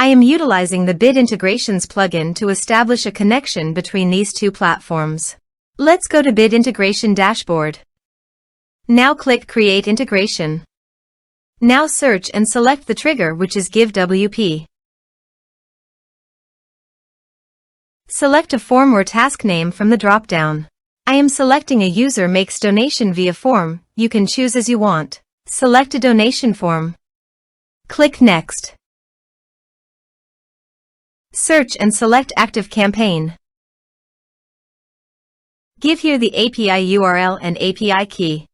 I am utilizing the Bit Integrations plugin to establish a connection between these two platforms. Let's go to Bit Integration Dashboard. Now click Create Integration. Now search and select the trigger, which is GiveWP. Select a form or task name from the drop-down. I am selecting a user makes donation via form. You can choose as you want. Select a donation form. Click Next. Search and select ActiveCampaign. Give here the API URL and API key.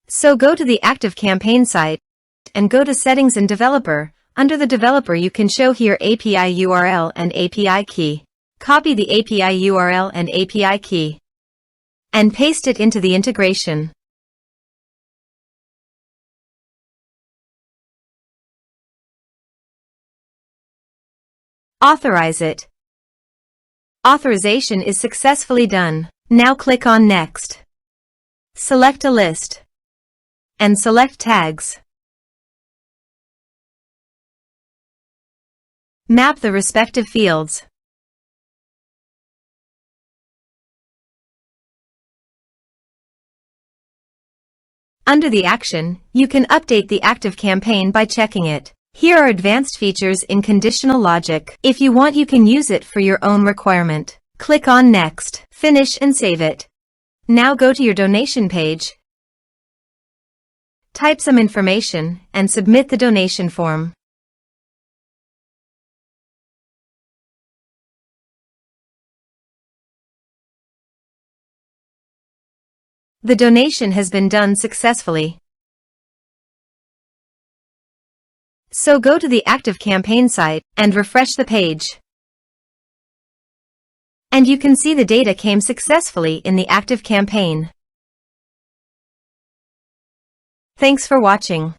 So go to the ActiveCampaign site and go to Settings and Developer. Under the Developer you can show here API URL and API key. Copy the API URL and API key and paste it into the integration. Authorize it. Authorization is successfully done. Now click on Next. Select a list and select tags. Map the respective fields. Under the action, you can update the ActiveCampaign by checking it. Here are advanced features in conditional logic. If you want, you can use it for your own requirement. Click on Next, finish and save it. Now go to your donation page. Type some information and submit the donation form. The donation has been done successfully. So go to the ActiveCampaign site and refresh the page. And you can see the data came successfully in the ActiveCampaign. Thanks for watching.